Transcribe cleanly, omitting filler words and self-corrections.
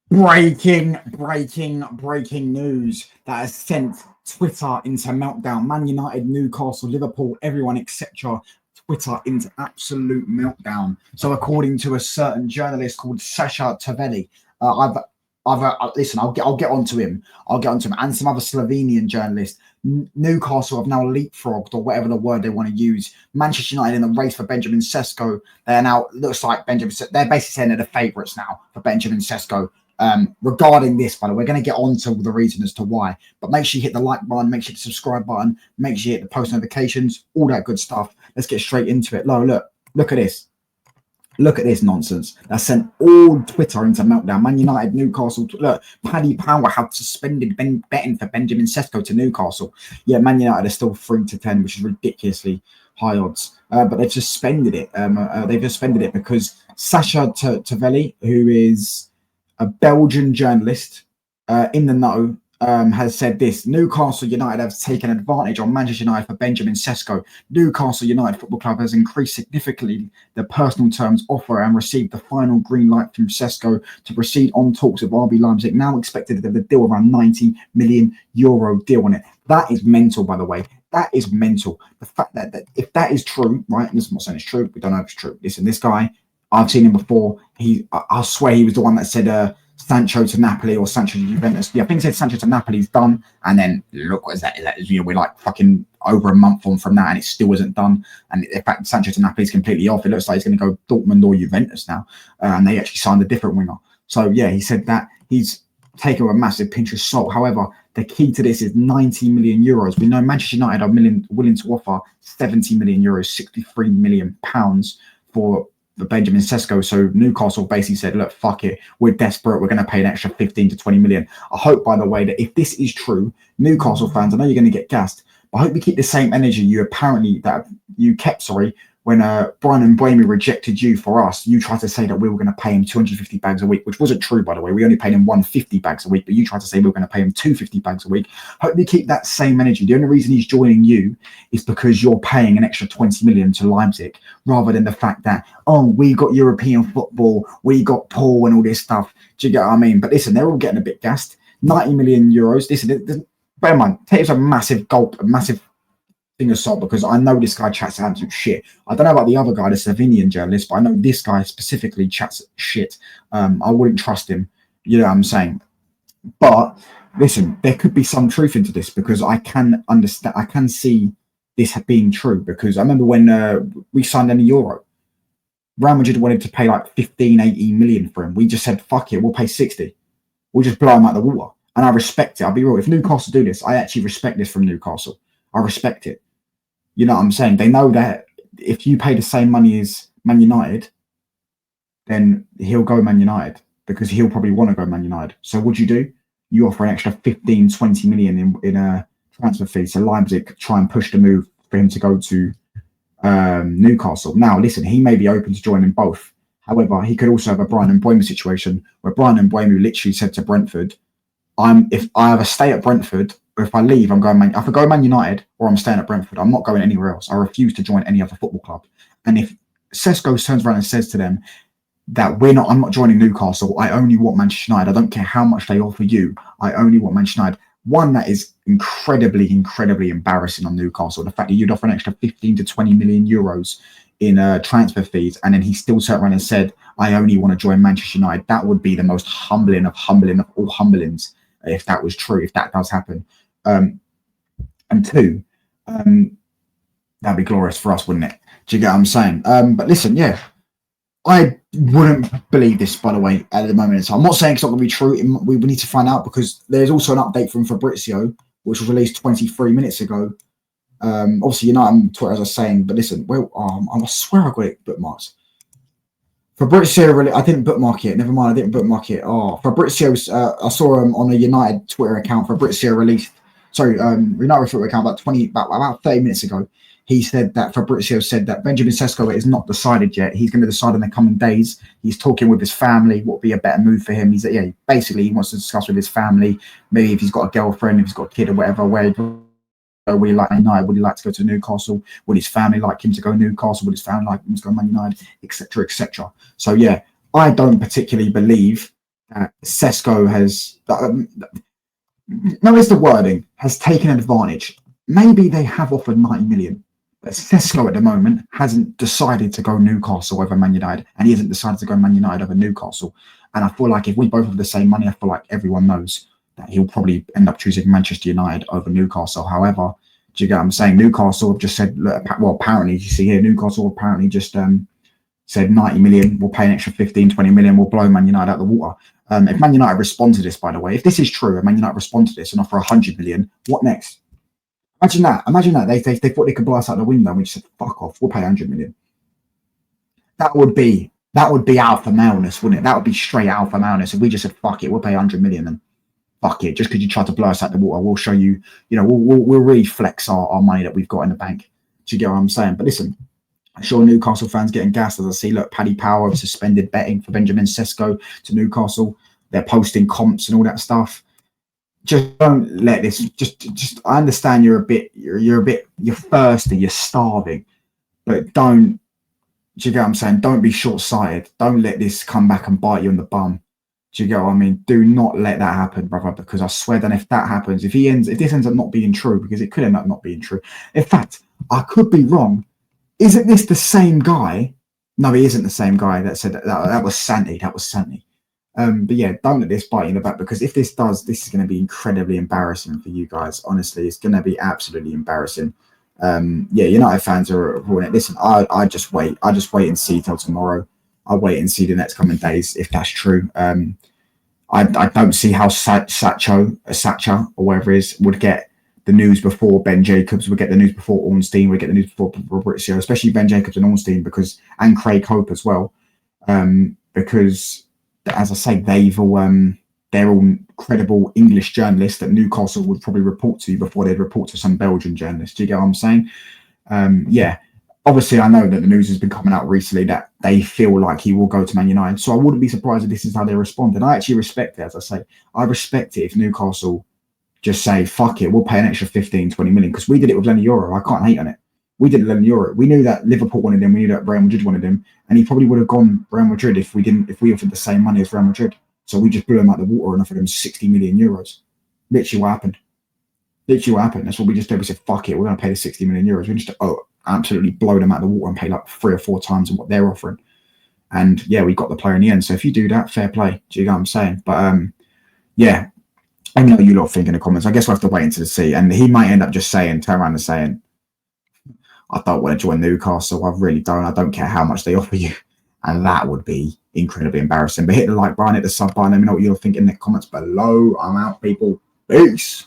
Breaking news that has sent Twitter into meltdown. Man United, Newcastle, Liverpool, everyone, etc. Twitter into absolute meltdown. So, according to a certain journalist called Sasha Tavelli, listen. I'll get onto him. And some other Slovenian journalists. Newcastle have now leapfrogged, or whatever the word they want to use, Manchester United in the race for Benjamin Sesko. They're now, looks like Benjamin. They're basically saying they're the favourites now for Benjamin Sesko. Regarding this, by the way, we're going to get on to the reason as to why. But make sure you hit the like button, make sure you hit the subscribe button, make sure you hit the post notifications, all that good stuff. Let's get straight into it. Look at this. Look at this nonsense. That sent all Twitter into meltdown. Man United, Newcastle. Look, Paddy Power have suspended betting for Benjamin Sesko to Newcastle. Yeah, Man United are still 3-10, which is ridiculously high odds. But they've suspended it. They've suspended it because Sasha Tavelli, who is a Belgian journalist in the know, has said this: Newcastle United have taken advantage on Manchester United for Benjamin Sesko. Newcastle United Football Club has increased significantly the personal terms offer and received the final green light from Sesko to proceed on talks with RB Leipzig. Now expected to have a deal around €90 million deal on it. That is mental, by the way. That is mental. The fact that if that is true, right? And this is not saying it's true. We don't know if it's true. Listen, this guy, I've seen him before. I swear he was the one that said Sancho to Napoli or Sancho to Juventus. Yeah, I think he said Sancho to Napoli's done. And then look, what is that? We're like fucking over a month on from that and it still isn't done. And in fact, Sancho to Napoli is completely off. It looks like he's going to go Dortmund or Juventus now. And they actually signed a different winger. So yeah, he said that he's taken a massive pinch of salt. However, the key to this is €90 million. We know Manchester United are willing to offer €70 million, £63 million for Benjamin Sesko. So Newcastle basically said, look, fuck it, we're desperate, we're going to pay an extra 15 to 20 million. I hope, by the way, that if this is true, Newcastle fans, I know you're going to get gassed, but I hope you keep the same energy you kept when Brian Mbeumo rejected you for us. You tried to say that we were going to pay him 250 bags a week, which wasn't true, by the way. We only paid him 150 bags a week, but you tried to say we were going to pay him 250 bags a week. Hope you keep that same energy. The only reason he's joining you is because you're paying an extra 20 million to Leipzig, rather than the fact that, oh, we got European football, we got Paul and all this stuff. Do you get what I mean? But listen, they're all getting a bit gassed. €90 million. Listen, bear in mind, take a massive gulp, a massive thing of salt, because I know this guy chats absolute shit. I don't know about the other guy, the Slovenian journalist, but I know this guy specifically chats shit. I wouldn't trust him. You know what I'm saying? But listen, there could be some truth into this, because I can understand, I can see this being true, because I remember when we signed in Euro, Real Madrid wanted to pay like 15, 18 million for him. We just said, fuck it, we'll pay 60. We'll just blow him out of the water. And I respect it. I'll be real. If Newcastle do this, I actually respect this from Newcastle. I respect it. You know what I'm saying? They know that if you pay the same money as Man United, then he'll go Man United, because he'll probably want to go Man United. So what do? You offer an extra 15, 20 million in a transfer fee. So Leipzig try and push the move for him to go to Newcastle. Now, listen, he may be open to joining both. However, he could also have a Brian Mbeumo situation where Brian Mbeumo literally said to Brentford, if I either stay at Brentford, or if I leave, I'm going I could go Man United, or I'm staying at Brentford. I'm not going anywhere else. I refuse to join any other football club. And if Sesko turns around and says to them that I'm not joining Newcastle, I only want Manchester United, I don't care how much they offer you, I only want Manchester United. One, that is incredibly embarrassing on Newcastle. The fact that you'd offer an extra 15 to 20 million euros in transfer fees, and then he still turned around and said, I only want to join Manchester United. That would be the most humbling of all humblings, if that was true, if that does happen. And two, that'd be glorious for us, wouldn't it? Do you get what I'm saying? But listen, yeah, I wouldn't believe this, by the way, at the moment in time. I'm not saying it's not going to be true. We need to find out, because there's also an update from Fabrizio, which was released 23 minutes ago. Obviously, you're not on Twitter, as I was saying, but listen, I swear I got it bookmarked. Fabrizio, I didn't bookmark it. Never mind, I didn't bookmark it. Fabrizio, I saw him on a United Twitter account. Fabrizio released, United Twitter account about 30 minutes ago. He said that Fabrizio said that Benjamin Sesko is not decided yet. He's going to decide in the coming days. He's talking with his family. What would be a better move for him? Basically, he wants to discuss with his family. Maybe if he's got a girlfriend, if he's got a kid or whatever, would he like United? Would he like to go to Newcastle? Would his family like him to go Newcastle? Would his family like him to go Man United? Etc. etc. So yeah, I don't particularly believe Sesko has, notice the wording, has taken advantage. Maybe they have offered 90 million, but Sesko at the moment hasn't decided to go Newcastle over Man United, and he hasn't decided to go Man United over Newcastle. And I feel like if we both have the same money, I feel like everyone knows that he'll probably end up choosing Manchester United over Newcastle. However, do you get what I'm saying? Newcastle have just said, well, apparently, you see here, Newcastle apparently just said 90 million, we'll pay an extra 15, 20 million, we'll blow Man United out the water. If Man United respond to this, by the way, if this is true, and Man United respond to this and offer 100 million, what next? Imagine that. Imagine that. They thought they could blow us out the window and we just said, fuck off, we'll pay 100 million. That would be alpha maleness, wouldn't it? That would be straight alpha maleness. If we just said, fuck it, we'll pay 100 million and fuck it, just because you tried to blow us out the water, we'll show you, we'll really flex our money that we've got in the bank. Do you get what I'm saying? But listen, I'm sure Newcastle fans getting gassed as I see, look, Paddy Power suspended betting for Benjamin Sesko to Newcastle. They're posting comps and all that stuff. Just don't let this, just I understand you're thirsty, you're starving, but do you get what I'm saying? Don't be short-sighted. Don't let this come back and bite you in the bum. Do you get what I mean? Do not let that happen, brother, because I swear that if that happens, if this ends up not being true, because it could end up not being true. In fact, I could be wrong. Isn't this the same guy? No, he isn't the same guy that said that was Santi. That was Santi. But yeah, don't let this bite you in the back, because if this does, this is going to be incredibly embarrassing for you guys. Honestly, it's going to be absolutely embarrassing. Yeah, United fans are ruining it. Listen, I just wait. I just wait and see till tomorrow. I'll wait and see the next coming days if that's true. I don't see how Sacha or whatever it is would get the news before Ben Jacobs, would get the news before Ornstein, would get the news before Fabrizio, especially Ben Jacobs and Ornstein, and Craig Hope as well, because as I say, they're all credible English journalists that Newcastle would probably report to before they'd report to some Belgian journalists. Do you get what I'm saying? Yeah. Obviously, I know that the news has been coming out recently that they feel like he will go to Man United. So I wouldn't be surprised if this is how they respond. And I actually respect it, as I say. I respect it if Newcastle just say, fuck it, we'll pay an extra 15, 20 million. Because we did it with Lenny Euro. I can't hate on it. We did it with Lenny Euro. We knew that Liverpool wanted him. We knew that Real Madrid wanted him. And he probably would have gone Real Madrid if we offered the same money as Real Madrid. So we just blew him out the water and offered him 60 million euros. Literally what happened. That's what we just did. We said, fuck it, we're going to pay the 60 million euros. We just, absolutely blow them out of the water and pay like 3 or 4 times what they're offering. And yeah, we got the player in the end. So if you do that, fair play. Do you know what I'm saying? But yeah, I know you lot think in the comments. I guess we'll have to wait until to see. And he might end up just turn around and saying, I don't want to join Newcastle. I really don't. I don't care how much they offer you. And that would be incredibly embarrassing. But hit the like button, hit the sub button. Let me know what you're thinking in the comments below. I'm out, people. Peace.